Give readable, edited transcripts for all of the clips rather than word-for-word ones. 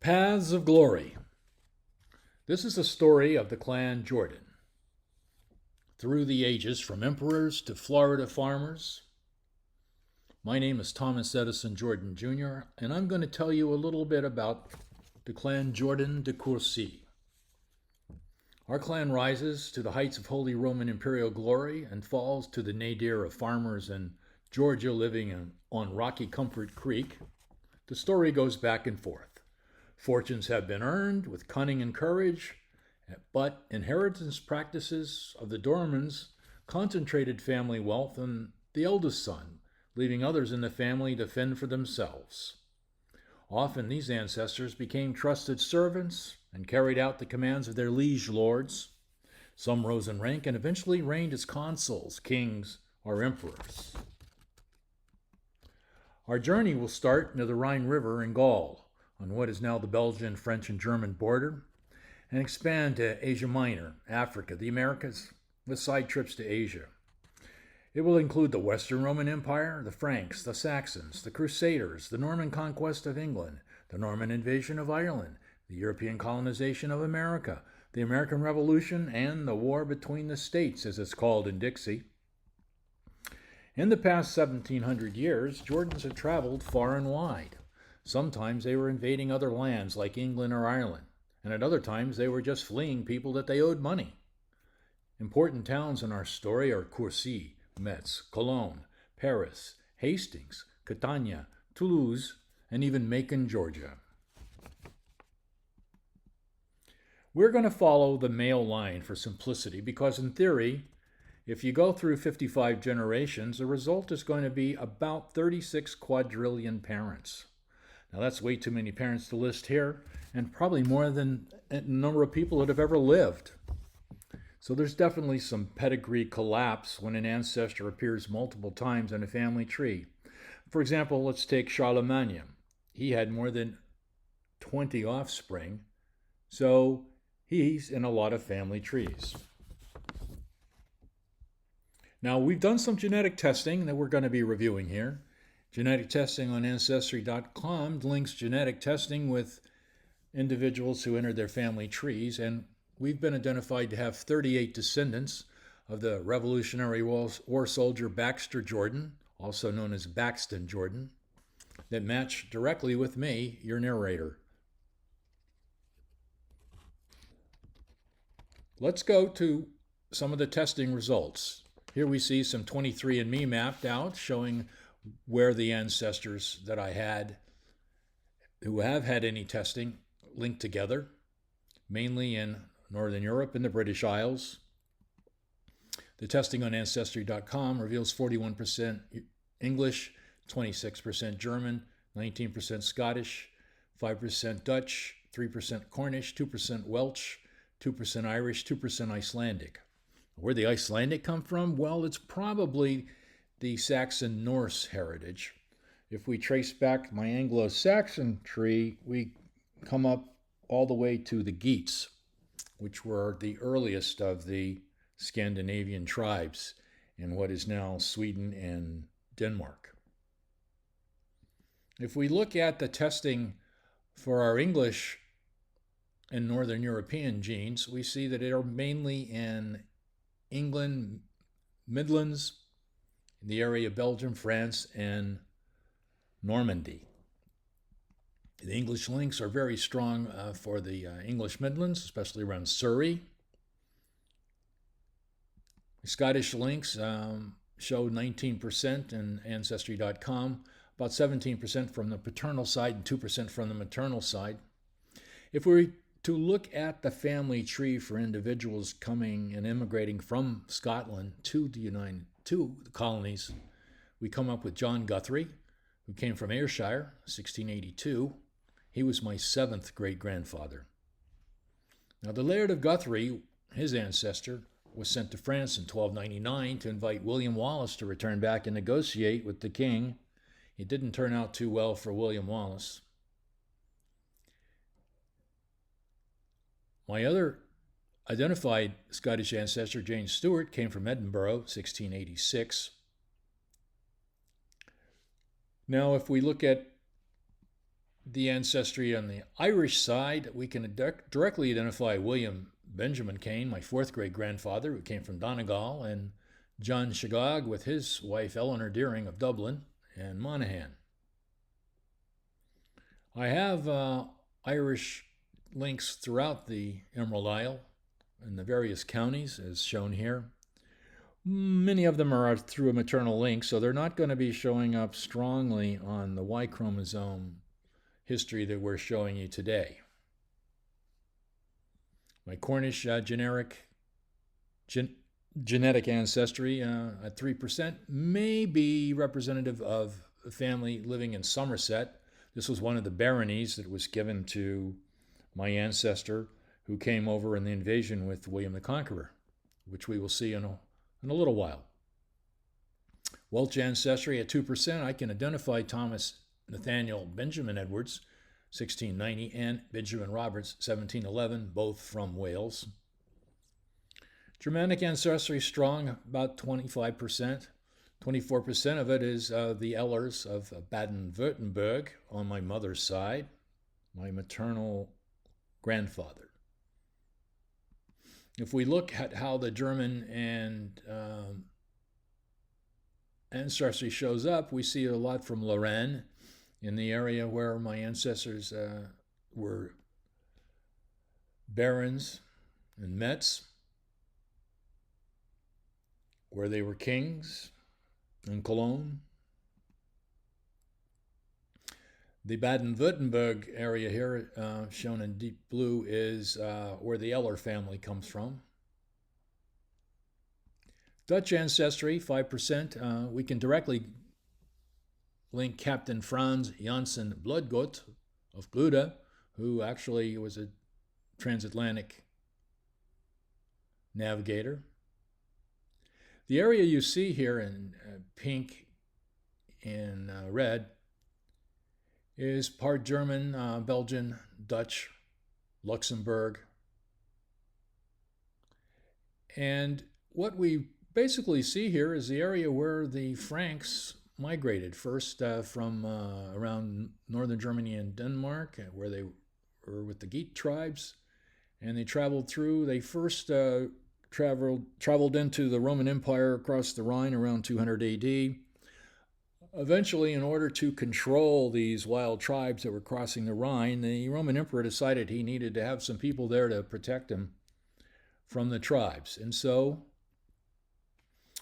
Paths of Glory. This is a story of the clan Jordan. Through the ages, from emperors to Florida farmers. My name is Thomas Edison Jordan Jr., and I'm going to tell you a little bit about the clan Jordan de Courcy. Our clan rises to the heights of Holy Roman Imperial glory and falls to the nadir of farmers in Georgia living on rocky Comfort Creek. The story goes back and forth. Fortunes have been earned with cunning and courage, but inheritance practices of the Dormans concentrated family wealth on the eldest son, leaving others in the family to fend for themselves. Often these ancestors became trusted servants and carried out the commands of their liege lords. Some rose in rank and eventually reigned as consuls, kings, or emperors. Our journey will start near the Rhine River in Gaul, on what is now the Belgian, French, and German border, and expand to Asia Minor, Africa, the Americas, with side trips to Asia. It will include the Western Roman Empire, the Franks, the Saxons, the Crusaders, the Norman conquest of England, the Norman invasion of Ireland, the European colonization of America, the American Revolution, and the war between the states, as it's called in Dixie. In the past 1700 years, Jordans have traveled far and wide. Sometimes they were invading other lands like England or Ireland, and at other times they were just fleeing people that they owed money. Important towns in our story are Courcy, Metz, Cologne, Paris, Hastings, Catania, Toulouse, and even Macon, Georgia. We're going to follow the male line for simplicity because in theory, if you go through 55 generations, the result is going to be about 36 quadrillion parents. Now that's way too many parents to list here, and probably more than a number of people that have ever lived. So there's definitely some pedigree collapse when an ancestor appears multiple times in a family tree. For example, let's take Charlemagne. He had more than 20 offspring, so he's in a lot of family trees. Now we've done some genetic testing that we're going to be reviewing here. Genetic testing on Ancestry.com links genetic testing with individuals who entered their family trees, and we've been identified to have 38 descendants of the Revolutionary War soldier Baxter Jordan, also known as Baxton Jordan, that match directly with me, your narrator. Let's go to some of the testing results. Here we see some 23andMe mapped out showing where the ancestors that I had who have had any testing linked together, mainly in Northern Europe and the British Isles. The testing on Ancestry.com reveals 41% English, 26% German, 19% Scottish, 5% Dutch, 3% Cornish, 2% Welsh, 2% Irish, 2% Icelandic. Where the Icelandic come from? Well, it's probably the Saxon Norse heritage. If we trace back my Anglo-Saxon tree, we come up all the way to the Geats, which were the earliest of the Scandinavian tribes in what is now Sweden and Denmark. If we look at the testing for our English and Northern European genes, we see that they are mainly in England, Midlands, in the area of Belgium, France, and Normandy. The English links are very strong for the English Midlands, especially around Surrey. The Scottish links show 19% in Ancestry.com, about 17% from the paternal side and 2% from the maternal side. If we were to look at the family tree for individuals coming and immigrating from Scotland to the colonies, we come up with John Guthrie, who came from Ayrshire, 1682. He was my 7th great-grandfather. Now, the Laird of Guthrie, his ancestor, was sent to France in 1299 to invite William Wallace to return back and negotiate with the king. It didn't turn out too well for William Wallace. My other identified Scottish ancestor, Jane Stewart, came from Edinburgh, 1686. Now, if we look at the ancestry on the Irish side, we can directly identify William Benjamin Kane, my fourth great grandfather, who came from Donegal, and John Shagog with his wife Eleanor Deering of Dublin and Monaghan. I have Irish links throughout the Emerald Isle in the various counties, as shown here. Many of them are through a maternal link, so they're not going to be showing up strongly on the Y chromosome history that we're showing you today. My Cornish genetic ancestry at 3% may be representative of a family living in Somerset. This was one of the baronies that was given to my ancestor who came over in the invasion with William the Conqueror, which we will see in a little while. Welsh ancestry at 2%, I can identify Thomas Nathaniel Benjamin Edwards, 1690, and Benjamin Roberts, 1711, both from Wales. Germanic ancestry strong, about 25%. 24% of it is the Ellers of Baden-Württemberg on my mother's side, my maternal grandfather. If we look at how the German and ancestry shows up, we see a lot from Lorraine, in the area where my ancestors were barons, and Metz, where they were kings, and Cologne. The Baden-Württemberg area here, shown in deep blue, is where the Eller family comes from. Dutch ancestry, 5%. We can directly link Captain Frans Janssen Bloodgoed of Gouda, who actually was a transatlantic navigator. The area you see here in pink and red is part German, Belgian, Dutch, Luxembourg. And what we basically see here is the area where the Franks migrated, first from around northern Germany and Denmark, where they were with the Geat tribes, and they traveled through. They first traveled into the Roman Empire across the Rhine around 200 AD. Eventually, in order to control these wild tribes that were crossing the Rhine, the Roman emperor decided he needed to have some people there to protect him from the tribes. And so,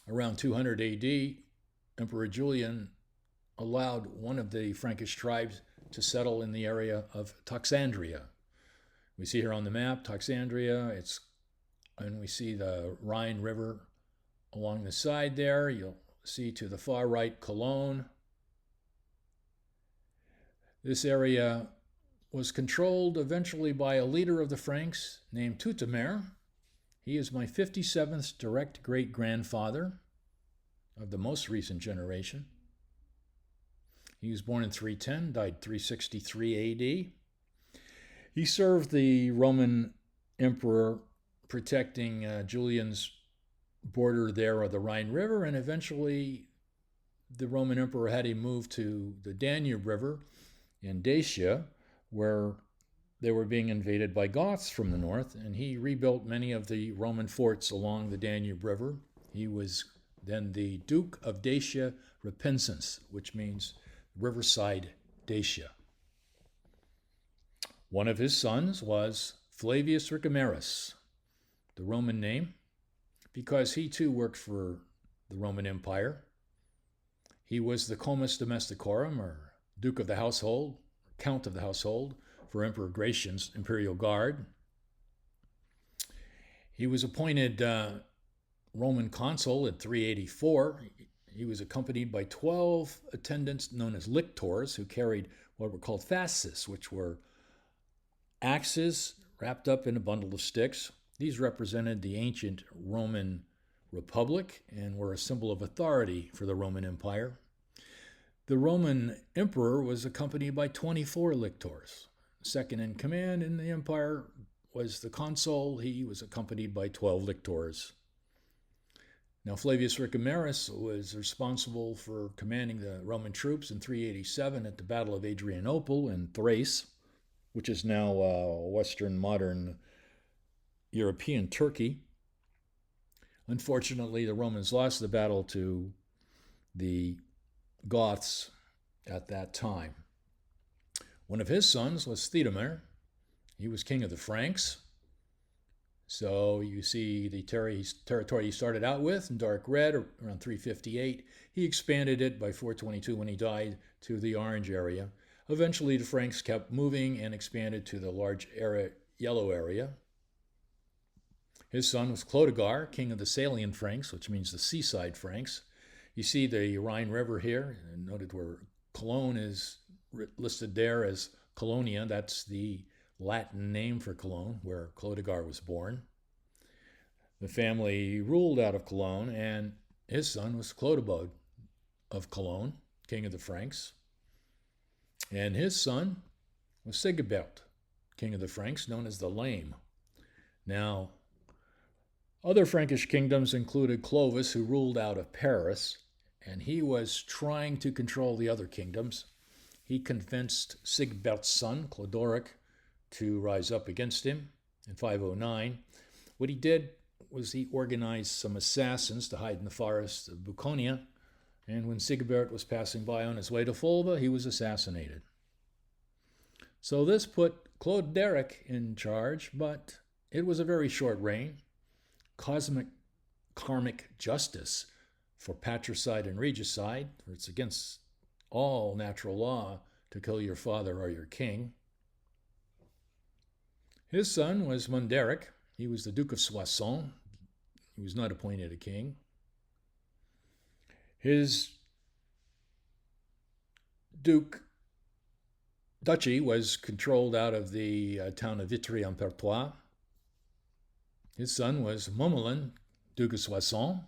around 200 AD, Emperor Julian allowed one of the Frankish tribes to settle in the area of Toxandria. We see here on the map, Toxandria, and we see the Rhine River along the side there. You'll see to the far right Cologne. This area was controlled eventually by a leader of the Franks named Tutemer. He is my 57th direct great-grandfather of the most recent generation. He was born in 310, died 363 AD. He served the Roman emperor protecting Julian's border there of the Rhine River, and eventually the Roman emperor had him move to the Danube River in Dacia, where they were being invaded by Goths from the north, and he rebuilt many of the Roman forts along the Danube River. He was then the Duke of Dacia Repensis, which means riverside Dacia. One of his sons was Flavius Ricomerus, the Roman name, because he too worked for the Roman Empire. He was the Comus Domesticorum, or Duke of the Household, Count of the Household, for Emperor Gratian's Imperial Guard. He was appointed Roman Consul in 384. He was accompanied by 12 attendants known as lictors, who carried what were called fasces, which were axes wrapped up in a bundle of sticks. These represented the ancient Roman Republic and were a symbol of authority for the Roman Empire. The Roman emperor was accompanied by 24 lictors. Second in command in the empire was the consul. He was accompanied by 12 lictors. Now, Flavius Ricomerus was responsible for commanding the Roman troops in 387 at the Battle of Adrianople in Thrace, which is now Western modern European Turkey. Unfortunately, the Romans lost the battle to the Goths at that time. One of his sons was Theodemir. He was king of the Franks. So you see the territory he started out with in dark red around 358. He expanded it by 422 when he died to the orange area. Eventually the Franks kept moving and expanded to the large yellow area. His son was Clotagar, king of the Salian Franks, which means the seaside Franks. You see the Rhine River here, noted where Cologne is listed there as Colonia. That's the Latin name for Cologne, where Clotagar was born. The family ruled out of Cologne, and his son was Clodovald of Cologne, king of the Franks. And his son was Sigebert, king of the Franks, known as the Lame. Now, other Frankish kingdoms included Clovis, who ruled out of Paris, and he was trying to control the other kingdoms. He convinced Sigebert's son, Clodoric, to rise up against him in 509. What he did was he organized some assassins to hide in the forest of Buconia, and when Sigebert was passing by on his way to Fulva, he was assassinated. So this put Cloderic in charge, but it was a very short reign. Karmic justice for patricide and regicide, for it's against all natural law to kill your father or your king. His son was Munderic. He was the Duke of Soissons. He was not appointed a king. His duchy was controlled out of the town of Vitry-en-Pertois. His son was Momelin, Duke of Soissons.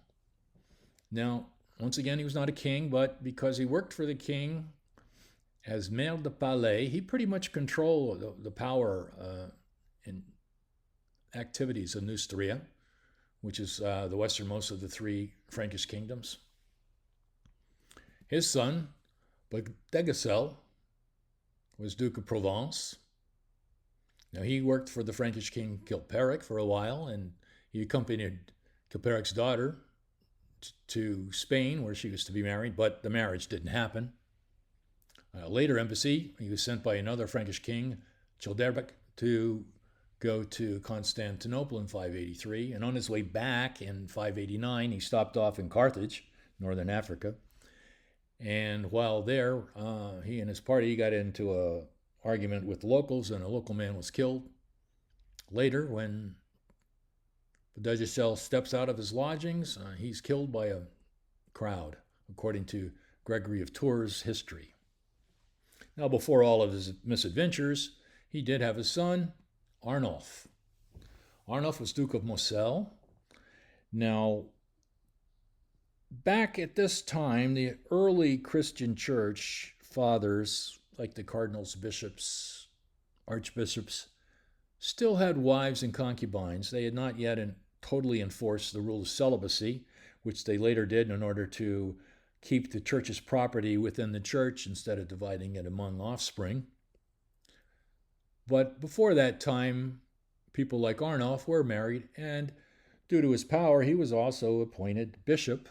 Now, once again, he was not a king, but because he worked for the king as maire de palais, he pretty much controlled the power and activities of Neustria, which is the westernmost of the three Frankish kingdoms. His son, Degasel, was Duke of Provence. Now, he worked for the Frankish king Chilperic for a while, and he accompanied Chilperic's daughter to Spain, where she was to be married, but the marriage didn't happen. Later embassy, he was sent by another Frankish king, Childeric, to go to Constantinople in 583, and on his way back in 589, he stopped off in Carthage, northern Africa, and while there, he and his party got into an argument with the locals, and a local man was killed. Later, when the Degasel steps out of his lodgings, he's killed by a crowd, according to Gregory of Tours' history. Now, before all of his misadventures, he did have a son, Arnulf. Arnulf was Duke of Moselle. Now, back at this time, the early Christian church fathers, like the cardinals, bishops, archbishops, still had wives and concubines. They had not yet totally enforced the rule of celibacy, which they later did in order to keep the church's property within the church instead of dividing it among offspring. But before that time, people like Arnulf were married, and due to his power, he was also appointed bishop.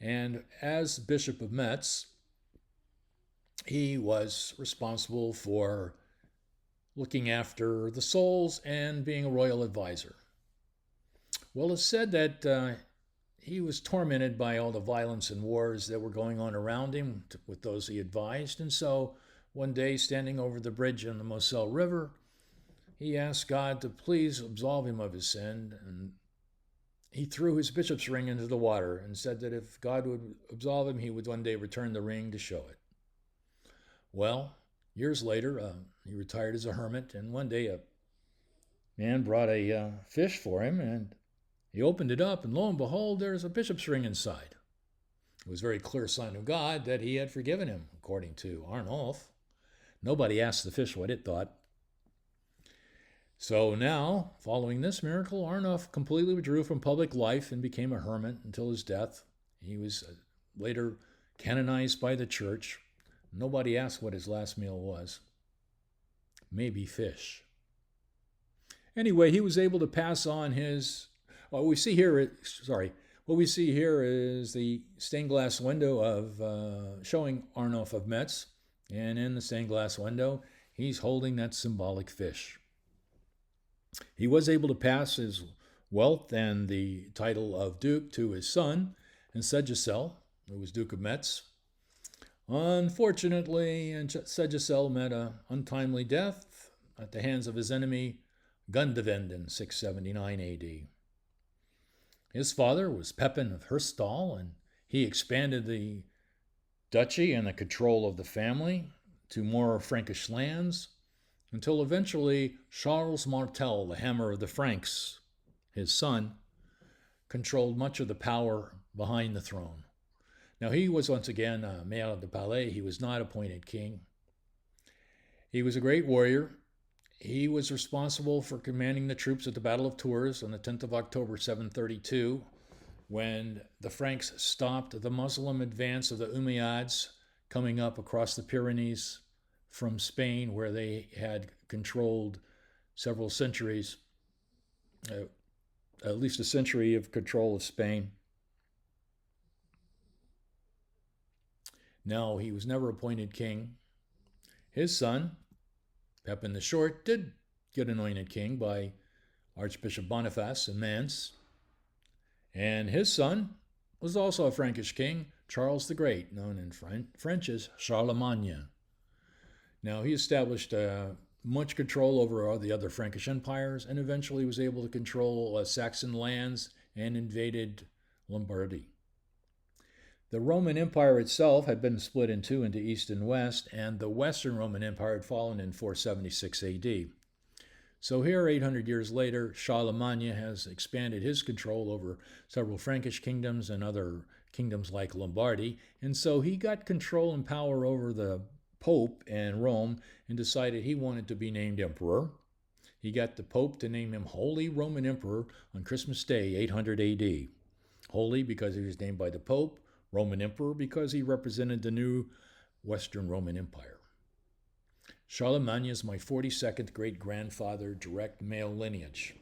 And as Bishop of Metz, he was responsible for looking after the souls and being a royal advisor. Well, it's said that he was tormented by all the violence and wars that were going on around him with those he advised. And so one day, standing over the bridge on the Moselle River, he asked God to please absolve him of his sin. And he threw his bishop's ring into the water and said that if God would absolve him, he would one day return the ring to show it. Well, years later, he retired as a hermit, and one day a man brought a fish for him, and he opened it up, and lo and behold, there's a bishop's ring inside. It was a very clear sign of God that he had forgiven him, according to Arnulf. Nobody asked the fish what it thought. So now, following this miracle, Arnulf completely withdrew from public life and became a hermit until his death. He was later canonized by the church. Nobody asked what his last meal was. Maybe fish. Anyway, he was able to pass on his. What we see here is the stained glass window of showing Arnulf of Metz, and in the stained glass window, he's holding that symbolic fish. He was able to pass his wealth and the title of duke to his son, Segicel, who was Duke of Metz. Unfortunately, Segicel met an untimely death at the hands of his enemy Gundevend in 679 AD. His father was Pepin of Herstal, and he expanded the duchy and the control of the family to more Frankish lands, until eventually Charles Martel, the Hammer of the Franks, his son, controlled much of the power behind the throne. Now he was once again Maire de Palais. He was not appointed king. He was a great warrior. He was responsible for commanding the troops at the Battle of Tours on the 10th of October, 732, when the Franks stopped the Muslim advance of the Umayyads coming up across the Pyrenees from Spain, where they had controlled several centuries, at least a century of control of Spain. Now, he was never appointed king. His son, Pepin the Short, did get anointed king by Archbishop Boniface in Mainz. And his son was also a Frankish king, Charles the Great, known in French as Charlemagne. Now, he established much control over the other Frankish empires and eventually was able to control Saxon lands and invaded Lombardy. The Roman Empire itself had been split in two into East and West, and the Western Roman Empire had fallen in 476 AD. So here, 800 years later, Charlemagne has expanded his control over several Frankish kingdoms and other kingdoms like Lombardy, and so he got control and power over the Pope in Rome and decided he wanted to be named emperor. He got the Pope to name him Holy Roman Emperor on Christmas Day, 800 AD. Holy because he was named by the Pope, Roman Emperor because he represented the new Western Roman Empire. Charlemagne is my 42nd great-grandfather, direct male lineage.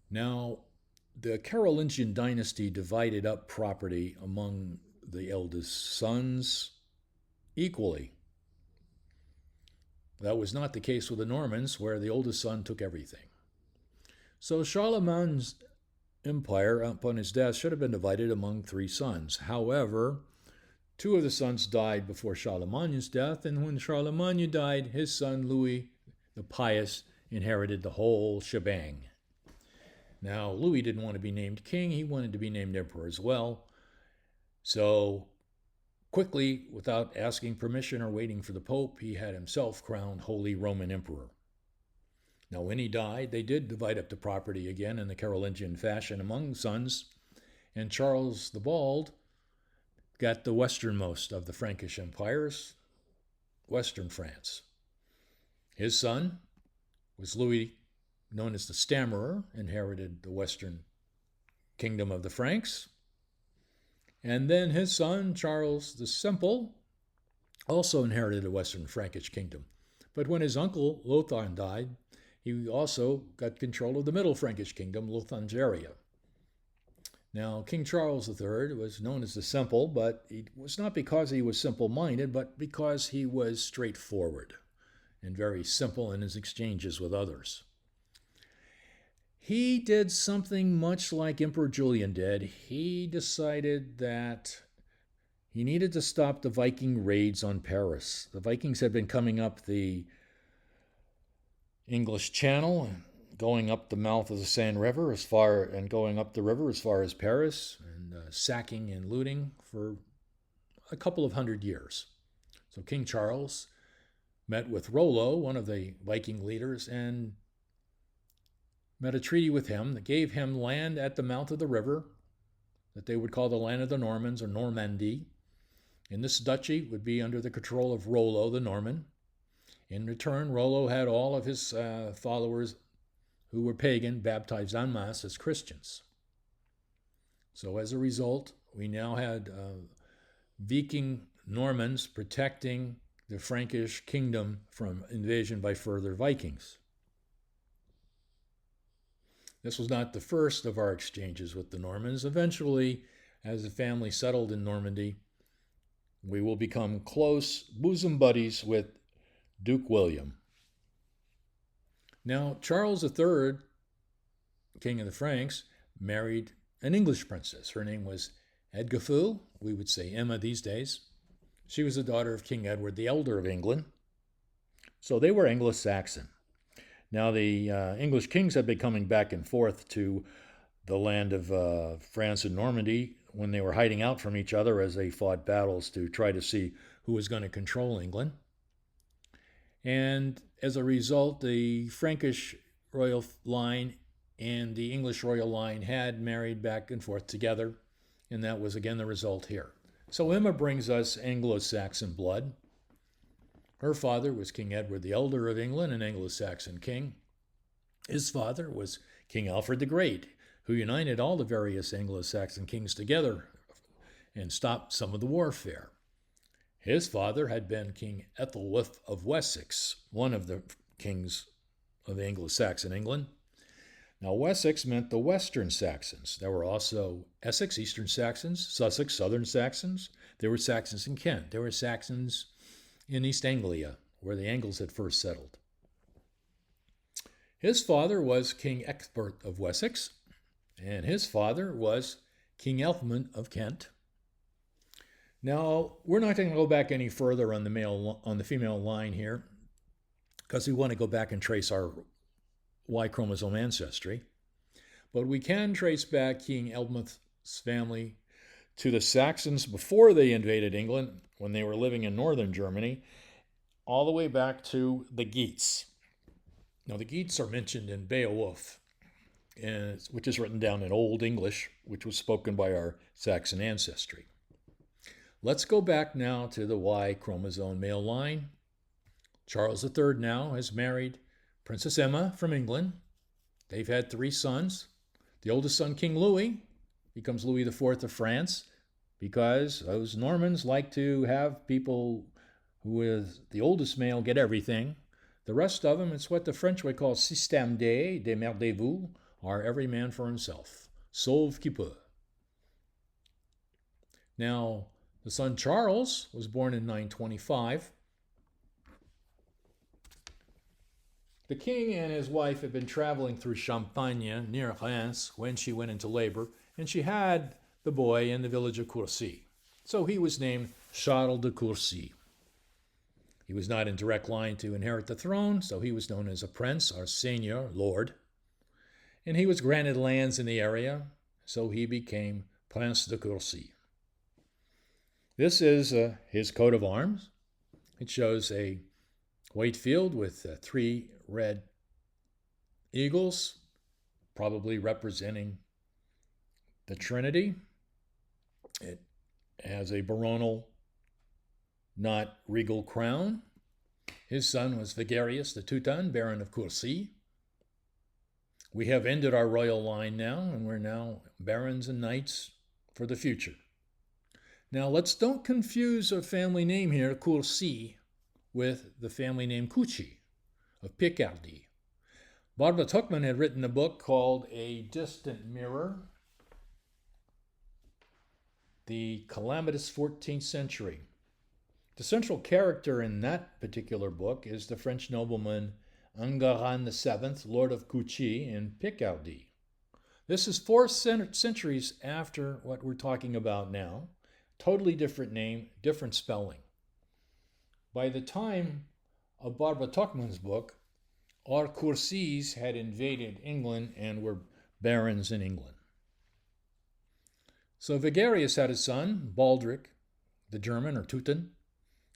Now, the Carolingian dynasty divided up property among the eldest sons equally. That was not the case with the Normans, where the oldest son took everything. So Charlemagne's empire, upon his death, should have been divided among three sons. However, two of the sons died before Charlemagne's death, and when Charlemagne died, his son Louis the Pious inherited the whole shebang. Now, Louis didn't want to be named king, he wanted to be named emperor as well. So, quickly, without asking permission or waiting for the Pope, he had himself crowned Holy Roman Emperor. Now, when he died, they did divide up the property again in the Carolingian fashion among sons, and Charles the Bald got the westernmost of the Frankish empires, Western France. His son was Louis, known as the Stammerer, inherited the western kingdom of the Franks. And then his son, Charles the Simple, also inherited a western Frankish kingdom. But when his uncle Lothair died, he also got control of the Middle Frankish kingdom, Lotharingia. Now, King Charles III was known as the Simple, but it was not because he was simple-minded, but because he was straightforward and very simple in his exchanges with others. He did something much like Emperor Julian did. He decided that he needed to stop the Viking raids on Paris. The Vikings had been coming up the English Channel, going up the mouth of the Seine River going up the river as far as Paris, and sacking and looting for a couple of hundred years. So King Charles met with Rollo, one of the Viking leaders, and met a treaty with him that gave him land at the mouth of the river that they would call the land of the Normans, or Normandy. And this duchy would be under the control of Rollo the Norman. In return, Rollo had all of his followers who were pagan baptized en masse as Christians. So as a result, we now had Viking Normans protecting the Frankish kingdom from invasion by further Vikings. This was not the first of our exchanges with the Normans. Eventually, as the family settled in Normandy, we will become close bosom buddies with Duke William. Now, Charles III, King of the Franks, married an English princess. Her name was Edgafu. We would say Emma these days. She was the daughter of King Edward the Elder of England. So they were Anglo-Saxon. Now, the English kings had been coming back and forth to the land of France and Normandy when they were hiding out from each other as they fought battles to try to see who was going to control England. And as a result, the Frankish royal line and the English royal line had married back and forth together, and that was again the result here. So Emma brings us Anglo-Saxon blood. Her father was King Edward the Elder of England, an Anglo-Saxon king. His father was King Alfred the Great, who united all the various Anglo-Saxon kings together and stopped some of the warfare. His father had been King Ethelwulf of Wessex, one of the kings of Anglo-Saxon England. Now, Wessex meant the Western Saxons. There were also Essex, Eastern Saxons, Sussex, Southern Saxons. There were Saxons in Kent. There were Saxons in East Anglia, where the Angles had first settled. His father was King Ecgbert of Wessex, and his father was King Elthman of Kent. Now, we're not going to go back any further on the female line here, because we want to go back and trace our Y chromosome ancestry. But we can trace back King Eldmund's family to the Saxons before they invaded England, when they were living in northern Germany, all the way back to the Geats. Now, the Geats are mentioned in Beowulf, which is written down in Old English, which was spoken by our Saxon ancestry. Let's go back now to the Y chromosome male line. Charles III now has married Princess Emma from England. They've had 3 sons. The oldest son, King Louis, becomes Louis IV of France, because those Normans like to have people who is the oldest male get everything. The rest of them, it's what the French would call système démerdez-vous, are every man for himself, sauve qui peut. Now, the son Charles was born in 925. The king and his wife had been traveling through Champagne near Reims when she went into labor, and she had the boy in the village of Courcy. So he was named Charles de Courcy. He was not in direct line to inherit the throne, so he was known as a prince, or seigneur, lord. And he was granted lands in the area, so he became Prince de Courcy. This is his coat of arms. It shows a white field with 3 red eagles, probably representing the Trinity. It has a baronial, not regal crown. His son was Vigarius the Teuton, Baron of Courcy. We have ended our royal line now, and we're now barons and knights for the future. Now, don't confuse a family name here, Courcy, with the family name Cucci of Picardy. Barbara Tuchman had written a book called A Distant Mirror, The Calamitous 14th Century. The central character in that particular book is the French nobleman Enguerrand VII, Lord of Cuchy in Picardy. This is 4 centuries after what we're talking about now. Totally different name, different spelling. By the time of Barbara Tuchman's book, our Courcys had invaded England and were barons in England. So Vigarius had a son, Baldric, the German, or Teuton.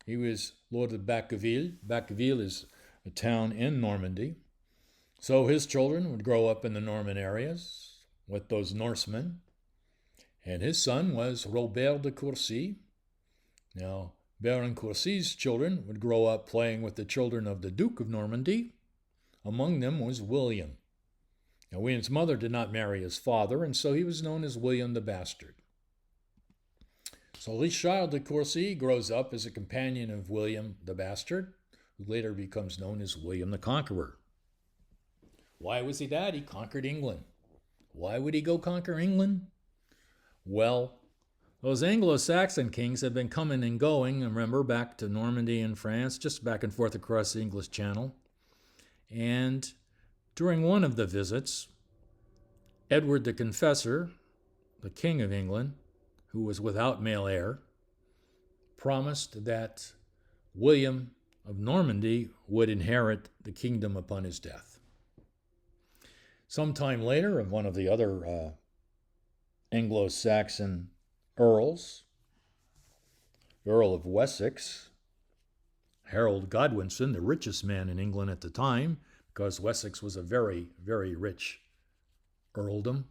He was Lord of Backeville. Backeville is a town in Normandy. So his children would grow up in the Norman areas with those Norsemen. And his son was Robert de Courcy. Now, Baron Courcy's children would grow up playing with the children of the Duke of Normandy. Among them was William. Now, William's mother did not marry his father, and so he was known as William the Bastard. So Richard de Courcy grows up as a companion of William the Bastard, who later becomes known as William the Conqueror. Why was he that? He conquered England. Why would he go conquer England? Well, those Anglo-Saxon kings had been coming and going, remember, back to Normandy and France, just back and forth across the English Channel. And during one of the visits, Edward the Confessor, the King of England, who was without male heir, promised that William of Normandy would inherit the kingdom upon his death. Sometime later, one of the other Anglo-Saxon earls, Earl of Wessex, Harold Godwinson, the richest man in England at the time, because Wessex was a very, very rich earldom.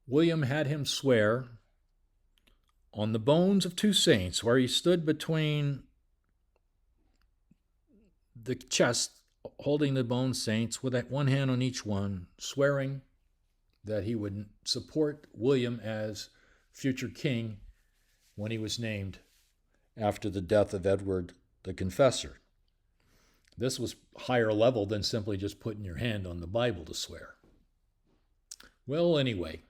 William had him swear on the bones of two saints, where he stood between the chest, holding the bone saints with one hand on each one, swearing that he would support William as future king when he was named after the death of Edward the Confessor. This was higher level than simply just putting your hand on the Bible to swear. Well, anyway,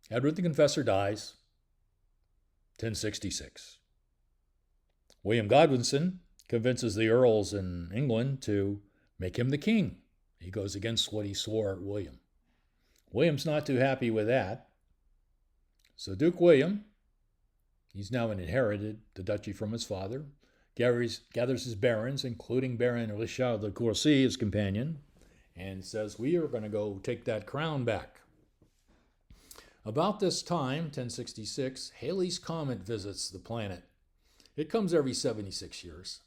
Edward the Confessor dies, 1066. William Godwinson convinces the earls in England to make him the king. He goes against what he swore at William. William's not too happy with that. So Duke William, he's now inherited the duchy from his father, gathers his barons, including Baron Richard de Courcy, his companion, and says, we are going to go take that crown back. About this time, 1066, Halley's Comet visits the planet. It comes every 76 years.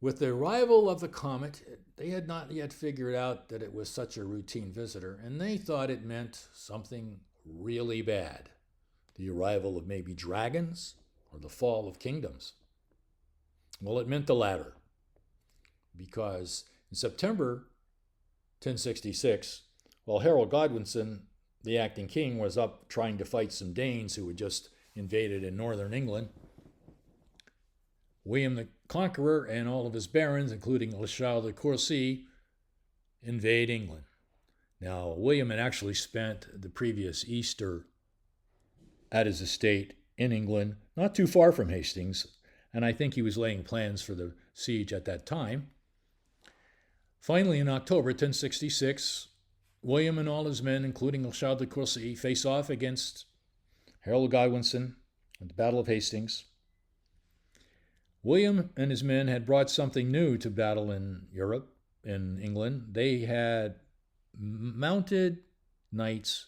With the arrival of the comet, they had not yet figured out that it was such a routine visitor, and they thought it meant something really bad. The arrival of maybe dragons or the fall of kingdoms. Well, it meant the latter, because in September 1066, while Harold Godwinson, the acting king, was up trying to fight some Danes who had just invaded in northern England, William the Conqueror and all of his barons, including Richard de Courcy, invade England. Now, William had actually spent the previous Easter at his estate in England, not too far from Hastings, and I think he was laying plans for the siege at that time. Finally, in October 1066, William and all his men, including Richard de Courcy, face off against Harold Godwinson at the Battle of Hastings. William and his men had brought something new to battle in Europe, in England. They had mounted knights,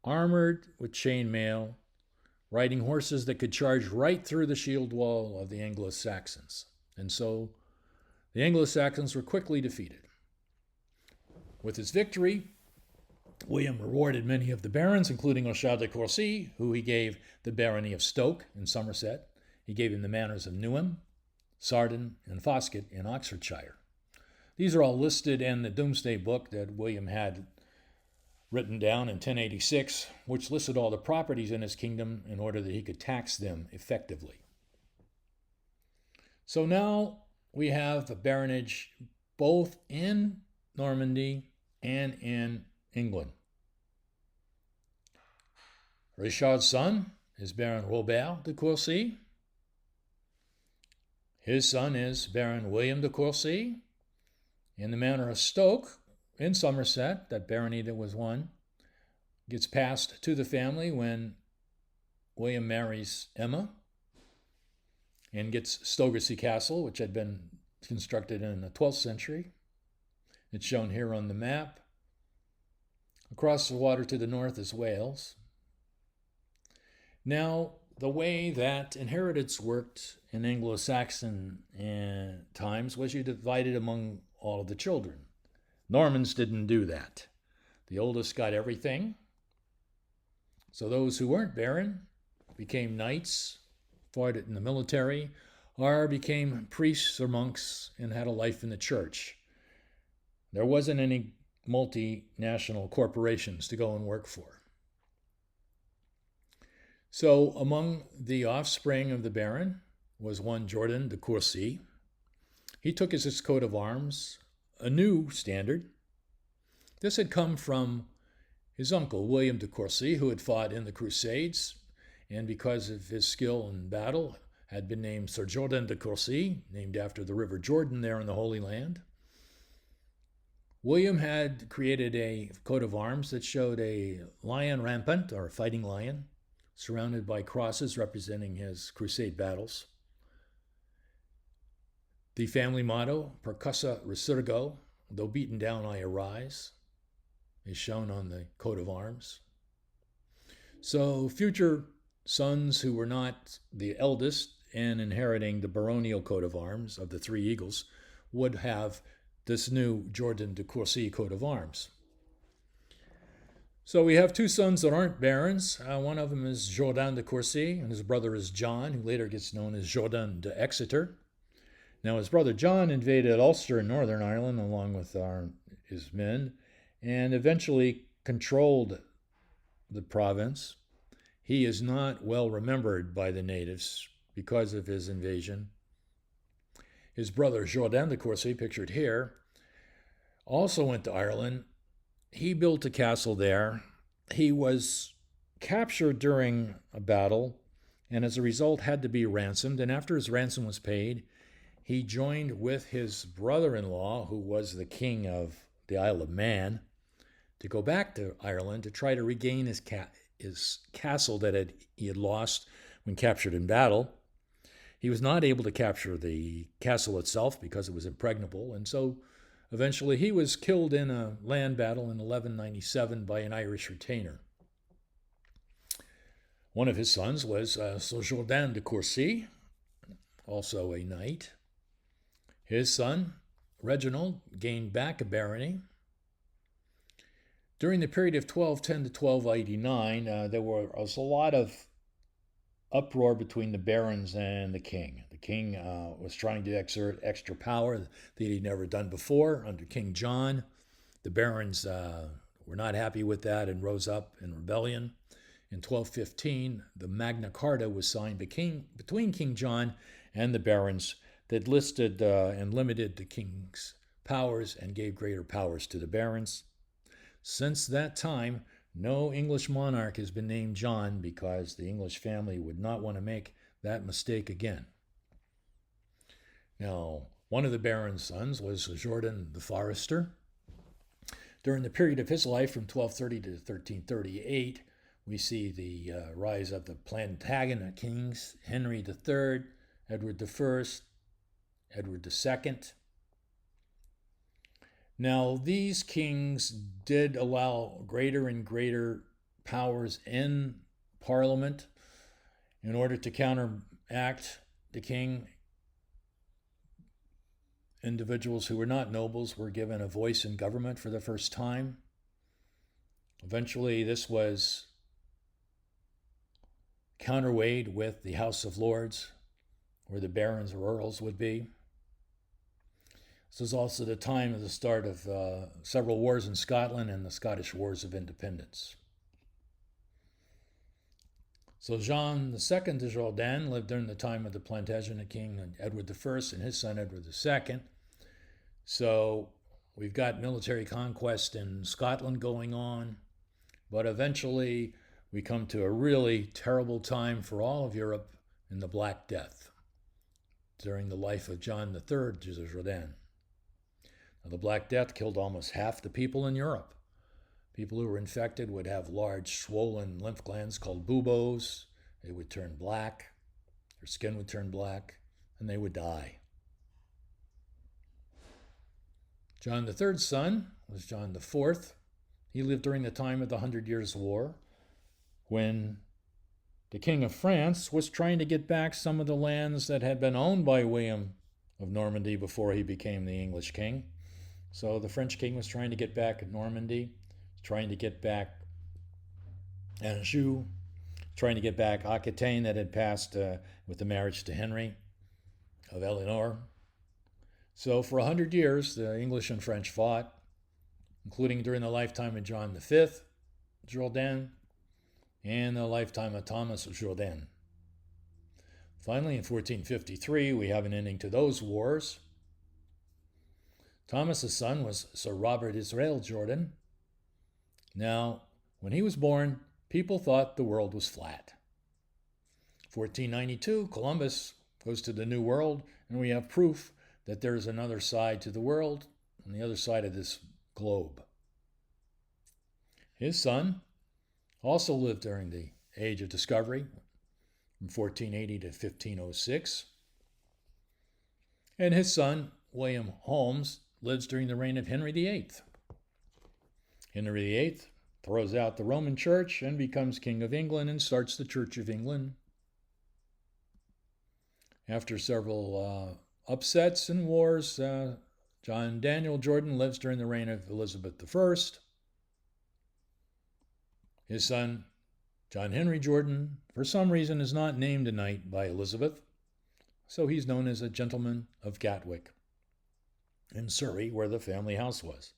armored with chainmail, riding horses that could charge right through the shield wall of the Anglo-Saxons. And so the Anglo-Saxons were quickly defeated. With his victory, William rewarded many of the barons, including Richard de Courcy, who he gave the barony of Stoke in Somerset. He gave him the manors of Newham, Sardin, and Foscott in Oxfordshire. These are all listed in the Domesday Book that William had written down in 1086, which listed all the properties in his kingdom in order that he could tax them effectively. So now we have a baronage both in Normandy and in England. Richard's son is Baron Robert de Courcy. His son is Baron William de Courcy. In the manor of Stoke, in Somerset, that barony that was won, gets passed to the family when William marries Emma and gets Stogacy Castle, which had been constructed in the 12th century. It's shown here on the map. Across the water to the north is Wales. Now, the way that inheritance worked in Anglo-Saxon times was you divided among all of the children. Normans didn't do that. The oldest got everything. So those who weren't baron became knights, fought in the military, or became priests or monks and had a life in the church. There wasn't any multinational corporations to go and work for. So among the offspring of the Baron was one Jordan de Courcy. He took as his coat of arms a new standard. This had come from his uncle, William de Courcy, who had fought in the Crusades, and because of his skill in battle, had been named Sir Jordan de Courcy, named after the River Jordan there in the Holy Land. William had created a coat of arms that showed a lion rampant, or a fighting lion, surrounded by crosses representing his crusade battles. The family motto, Percussa resurgo, though beaten down I arise, is shown on the coat of arms. So future sons who were not the eldest and inheriting the baronial coat of arms of the three eagles would have this new Jordan de Courcy coat of arms. So we have two sons that aren't barons. One of them is Jordan de Courcy, and his brother is John, who later gets known as Jordan de Exeter. Now his brother John invaded Ulster in Northern Ireland along with his men, and eventually controlled the province. He is not well remembered by the natives because of his invasion. His brother Jordan de Courcy, pictured here, also went to Ireland. He built a castle there. He was captured during a battle, and as a result had to be ransomed. And after his ransom was paid, he joined with his brother-in-law, who was the king of the Isle of Man, to go back to Ireland to try to regain his castle that he had lost when captured in battle. He was not able to capture the castle itself because it was impregnable, and so eventually he was killed in a land battle in 1197 by an Irish retainer. One of his sons was Sir Jordan de Courcy, also a knight. His son, Reginald, gained back a barony. During the period of 1210 to 1289, there was a lot of uproar between the barons and the king. The king was trying to exert extra power that he'd never done before under King John. The barons were not happy with that and rose up in rebellion. In 1215, the Magna Carta was signed between King John and the barons that listed and limited the king's powers and gave greater powers to the barons. Since that time, no English monarch has been named John because the English family would not want to make that mistake again. Now, one of the baron's sons was Jordan the Forester. During the period of his life from 1230 to 1338, we see the rise of the Plantagenet kings, Henry III, Edward I, Edward II. Now, these kings did allow greater and greater powers in Parliament in order to counteract the king. Individuals who were not nobles were given a voice in government for the first time. Eventually, this was counterweighed with the House of Lords, where the barons or earls would be. This was also the time of the start of several wars in Scotland and the Scottish Wars of Independence. So Jean II de Jordan lived during the time of the Plantagenet king Edward I and his son Edward II. So we've got military conquest in Scotland going on, but eventually we come to a really terrible time for all of Europe in the Black Death during the life of John III de Jordan. Now, the Black Death killed almost half the people in Europe. People who were infected would have large swollen lymph glands called buboes. They would turn black, their skin would turn black, and they would die. John III's son was John IV. He lived during the time of the 100 Years' War, when the King of France was trying to get back some of the lands that had been owned by William of Normandy before he became the English king. So the French king was trying to get back Normandy, trying to get back Anjou, trying to get back Aquitaine that had passed with the marriage to Henry of Eleanor. So for 100 years, the English and French fought, including during the lifetime of John V, Jordan, and the lifetime of Thomas Jordan. Finally, in 1453, we have an ending to those wars. Thomas's son was Sir Robert Israel Jordan. Now, when he was born, people thought the world was flat. 1492, Columbus goes to the New World, and we have proof that there is another side to the world on the other side of this globe. His son also lived during the Age of Discovery, from 1480 to 1506. And his son, William Holmes, lives during the reign of Henry VIII. Henry VIII throws out the Roman Church and becomes King of England and starts the Church of England. After several upsets and wars, John Daniel Jordan lives during the reign of Elizabeth I. His son, John Henry Jordan, for some reason is not named a knight by Elizabeth, so he's known as a gentleman of Gatwick in Surrey, where the family house was.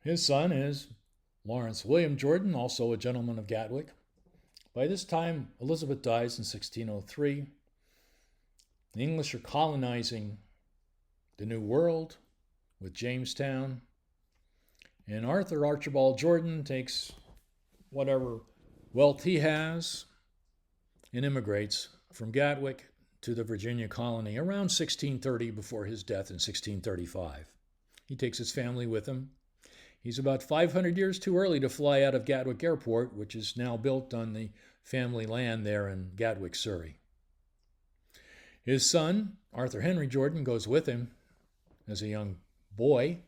His son is Lawrence William Jordan, also a gentleman of Gatwick. By this time, Elizabeth dies in 1603. The English are colonizing the New World with Jamestown, and Arthur Archibald Jordan takes whatever wealth he has and immigrates from Gatwick to the Virginia colony around 1630 before his death in 1635. He takes his family with him. He's about 500 years too early to fly out of Gatwick Airport, which is now built on the family land there in Gatwick, Surrey. His son, Arthur Henry Jordan, goes with him as a young boy.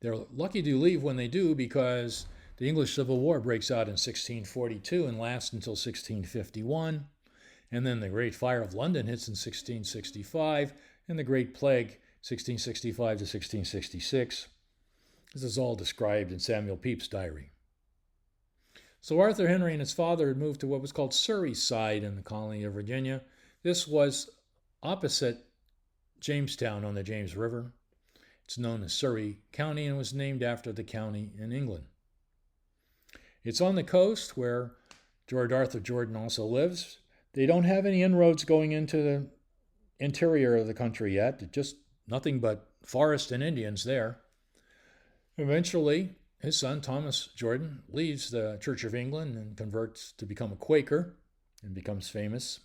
They're lucky to leave when they do because the English Civil War breaks out in 1642 and lasts until 1651. And then the Great Fire of London hits in 1665 and the Great Plague, 1665 to 1666. This is all described in Samuel Pepys' diary. So Arthur Henry and his father had moved to what was called Surrey Side in the colony of Virginia. This was opposite Jamestown on the James River. It's known as Surrey County and was named after the county in England. It's on the coast where George Arthur Jordan also lives. They don't have any inroads going into the interior of the country yet. Just nothing but forest and Indians there. Eventually, his son, Thomas Jordan, leaves the Church of England and converts to become a Quaker and becomes famous.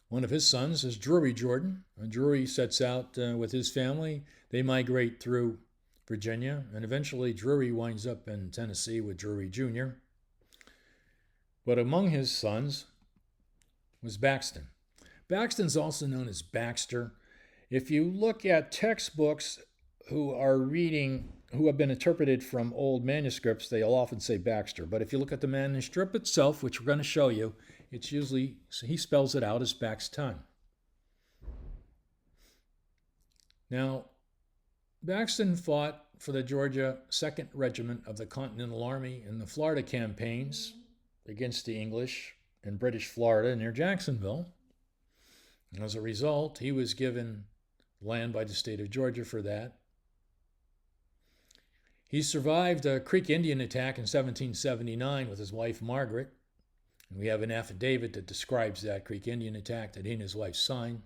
One of his sons is Drury Jordan, and Drury sets out with his family. They migrate through Virginia, and eventually Drury winds up in Tennessee with Drury Jr. But among his sons was Baxton. Baxton's also known as Baxter. If you look at textbooks who have been interpreted from old manuscripts, they'll often say Baxter. But if you look at the manuscript itself, which we're going to show you, it's usually, he spells it out as Baxton. Now, Baxton fought for the Georgia 2nd Regiment of the Continental Army in the Florida campaigns against the English in British Florida near Jacksonville. And as a result, he was given land by the state of Georgia for that. He survived a Creek Indian attack in 1779 with his wife Margaret. And we have an affidavit that describes that Creek Indian attack that he and his wife signed.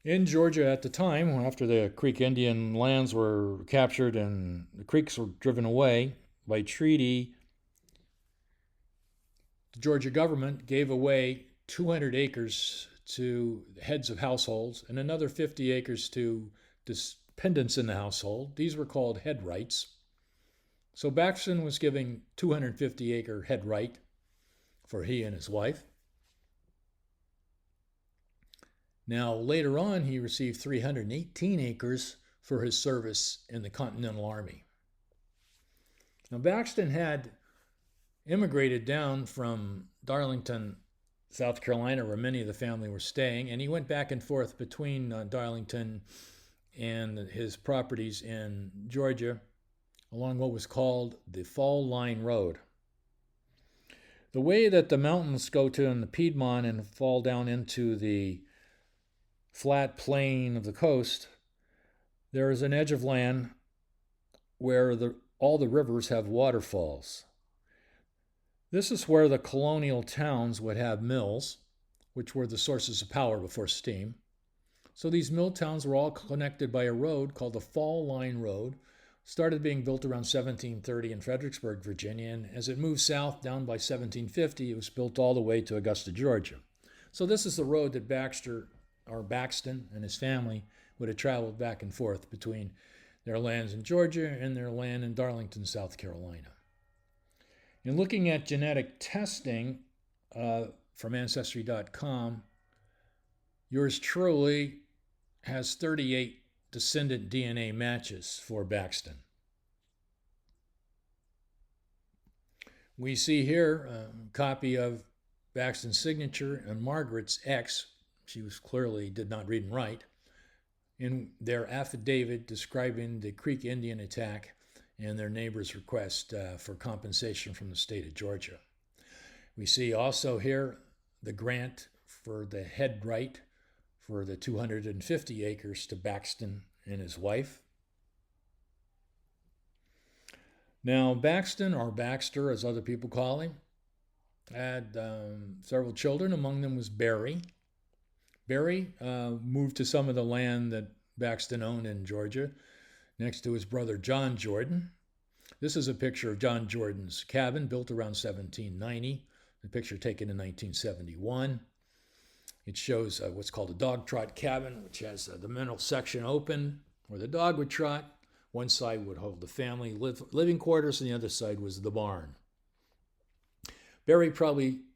In Georgia at the time, after the Creek Indian lands were captured and the Creeks were driven away, by treaty, the Georgia government gave away 200 acres to heads of households and another 50 acres to dependents in the household. These were called head rights. So Baxton was giving 250-acre head right for he and his wife. Now, later on, he received 318 acres for his service in the Continental Army. Now, Baxton had immigrated down from Darlington, South Carolina, where many of the family were staying, and he went back and forth between Darlington and his properties in Georgia along what was called the Fall Line Road. The way that the mountains go to in the Piedmont and fall down into the flat plain of the coast, there is an edge of land where all the rivers have waterfalls. This is where the colonial towns would have mills, which were the sources of power before steam. So these mill towns were all connected by a road called the Fall Line Road. Started being built around 1730 in Fredericksburg, Virginia, and as it moved south down by 1750, it was built all the way to Augusta, Georgia. So this is the road that Baxton and his family would have traveled back and forth between their lands in Georgia and their land in Darlington, South Carolina. In looking at genetic testing from Ancestry.com, yours truly has 38 descendant DNA matches for Baxton. We see here a copy of Baxton's signature and Margaret's ex. She was clearly did not read and write, in their affidavit describing the Creek Indian attack and their neighbor's request for compensation from the state of Georgia. We see also here the grant for the head right for the 250 acres to Baxton and his wife. Now, Baxton, or Baxter as other people call him, had several children. Among them was Barry. Barry moved to some of the land that Baxton owned in Georgia, next to his brother John Jordan. This is a picture of John Jordan's cabin built around 1790, the picture taken in 1971. It shows what's called a dog trot cabin, which has the middle section open where the dog would trot. One side would hold the family living quarters, and the other side was the barn. Barry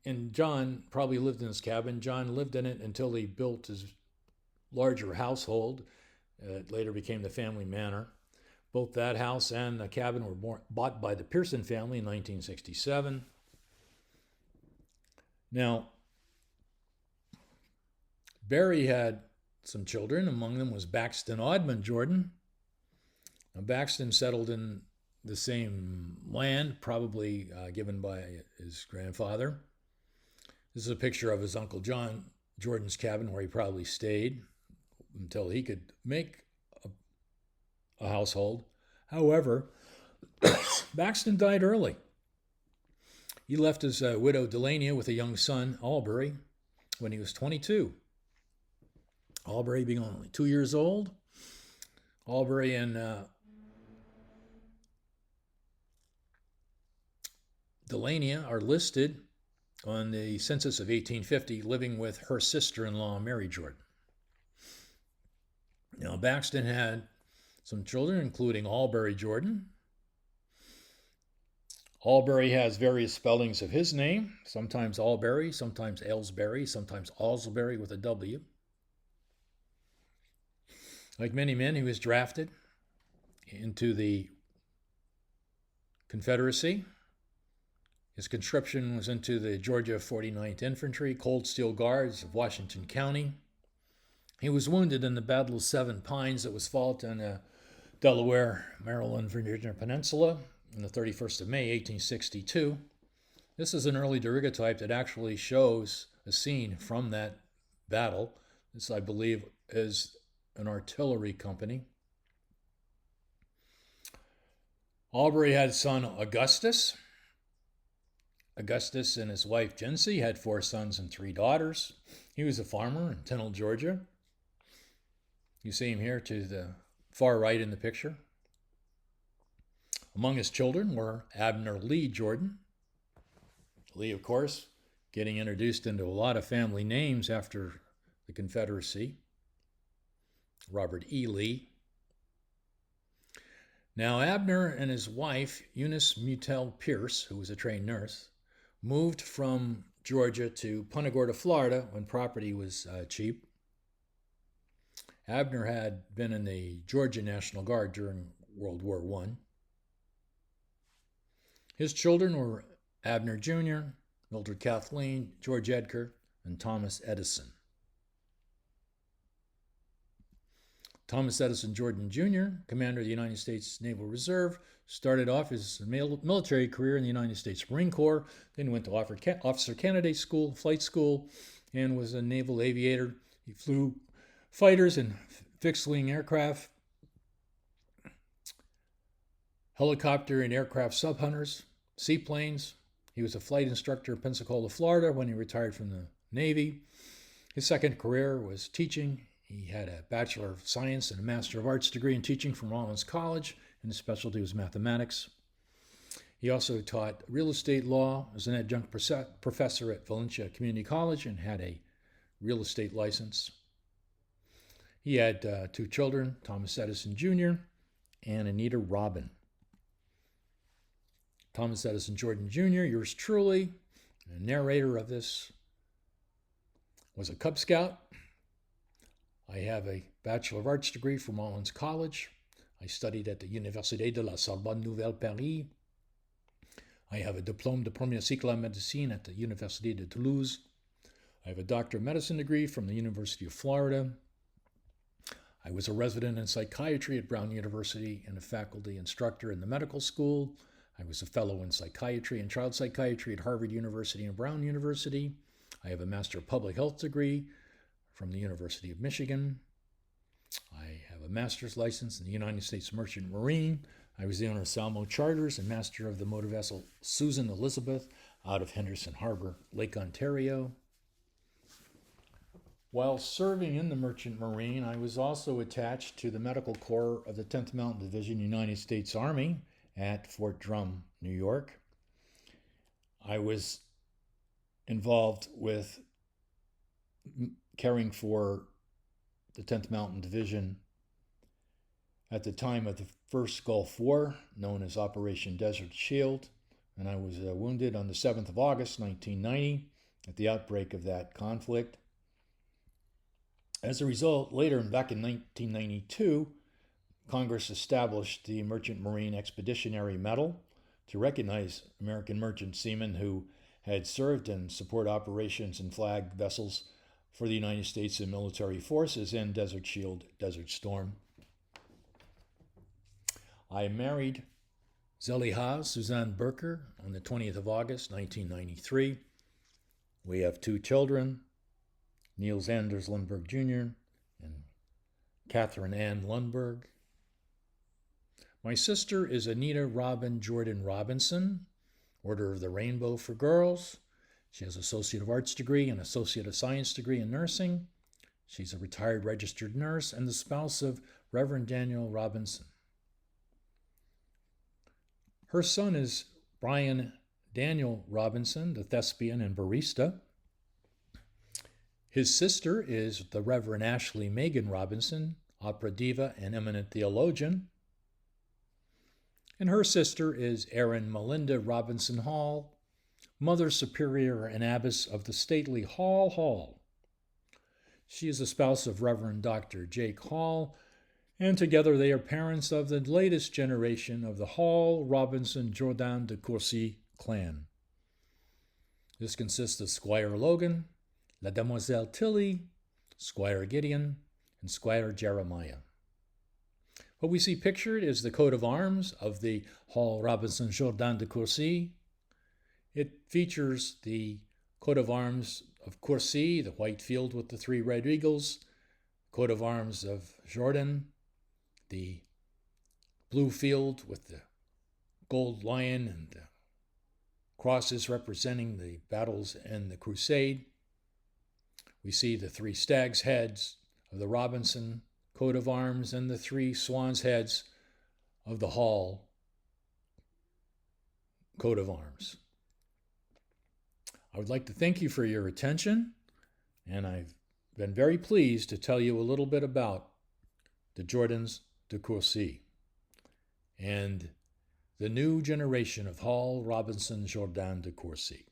and John probably lived in this cabin. John lived in it until he built his larger household. It later became the family manor. Both that house and the cabin were bought by the Pearson family in 1967. Now, Barry had some children. Among them was Baxton Oddman Jordan. Now, Baxton settled in the same land, probably given by his grandfather. This is a picture of his Uncle John Jordan's cabin where he probably stayed until he could make a household. However, Baxton died early. He left his widow Delania with a young son, Albury, when he was 22. Albury being only 2 years old. Albury and Delania are listed on the census of 1850, living with her sister-in-law, Mary Jordan. Now, Baxton had some children, including Albury Jordan. Albury has various spellings of his name, sometimes Albury, sometimes Aylesbury, sometimes Alsbury with a W. Like many men, he was drafted into the Confederacy. His conscription was into the Georgia 49th Infantry, Cold Steel Guards of Washington County. He was wounded in the Battle of Seven Pines that was fought on the Delaware, Maryland, Virginia Peninsula on the 31st of May, 1862. This is an early daguerreotype that actually shows a scene from that battle. This, I believe, is an artillery company. Albury had son Augustus. Augustus and his wife Jency had 4 sons and 3 daughters. He was a farmer in Tennille, Georgia. You see him here to the far right in the picture. Among his children were Abner Lee Jordan. Lee, of course, getting introduced into a lot of family names after the Confederacy. Robert E. Lee. Now, Abner and his wife, Eunice Mutel Pierce, who was a trained nurse, moved from Georgia to Punta Gorda, Florida, when property was cheap. Abner had been in the Georgia National Guard during World War I. His children were Abner Jr., Mildred Kathleen, George Edgar, and Thomas Edison. Thomas Edison Jordan Jr., commander of the United States Naval Reserve, Started off his military career in the United States Marine Corps, then went to Officer Candidate School, flight school, and was a naval aviator. He flew fighters and fixed-wing aircraft, helicopter and aircraft subhunters, seaplanes. He was a flight instructor in Pensacola, Florida when he retired from the Navy. His second career was teaching. He had a Bachelor of Science and a Master of Arts degree in teaching from Rollins College, and his specialty was mathematics. He also taught real estate law as an adjunct professor at Valencia Community College and had a real estate license. He had 2 children, Thomas Edison Jr. and Anita Robin. Thomas Edison Jordan Jr., yours truly, the narrator of this, was a Cub Scout. I have a Bachelor of Arts degree from Rollins College. I studied at the Université de la Sorbonne Nouvelle Paris. I have a Diplôme de Premier Cycle en Médecine at the Université de Toulouse. I have a Doctor of Medicine degree from the University of Florida. I was a resident in psychiatry at Brown University and a faculty instructor in the medical school. I was a fellow in psychiatry and child psychiatry at Harvard University and Brown University. I have a Master of Public Health degree from the University of Michigan. I have a master's license in the United States Merchant Marine. I was the owner of Salmo Charters and master of the motor vessel Susan Elizabeth out of Henderson Harbor, Lake Ontario. While serving in the Merchant Marine, I was also attached to the Medical Corps of the 10th Mountain Division, United States Army at Fort Drum, New York. I was involved with caring for the 10th Mountain Division at the time of the first Gulf War, known as Operation Desert Shield, and I was wounded on the 7th of August, 1990, at the outbreak of that conflict. As a result, later, back in 1992, Congress established the Merchant Marine Expeditionary Medal to recognize American merchant seamen who had served in support operations and flag vessels for the United States and military forces in Desert Shield, Desert Storm. I married Zeliha Suzanne Berker on the 20th of August, 1993. We have 2 children, Niels Anders Lundberg Jr. and Catherine Ann Lundberg. My sister is Anita Robin Jordan Robinson, Order of the Rainbow for Girls. She has an Associate of Arts degree and Associate of Science degree in nursing. She's a retired registered nurse and the spouse of Reverend Daniel Robinson. Her son is Brian Daniel Robinson, the thespian and barista. His sister is the Reverend Ashley Megan Robinson, opera diva and eminent theologian. And her sister is Erin Melinda Robinson Hall, Mother Superior and Abbess of the stately Hall. She is the spouse of Reverend Dr. Jake Hall, and together they are parents of the latest generation of the Hall Robinson Jordan de Courcy clan. This consists of Squire Logan, La Demoiselle Tilly, Squire Gideon, and Squire Jeremiah. What we see pictured is the coat of arms of the Hall Robinson Jordan de Courcy. It features the coat of arms of Courcy, the white field with the 3 red eagles, coat of arms of Jordan, the blue field with the gold lion and the crosses representing the battles and the crusade. We see the 3 stags' heads of the Robinson coat of arms and the 3 swans' heads of the Hall coat of arms. I would like to thank you for your attention, and I've been very pleased to tell you a little bit about the Jordans de Courcy and the new generation of Hall Robinson Jordan de Courcy.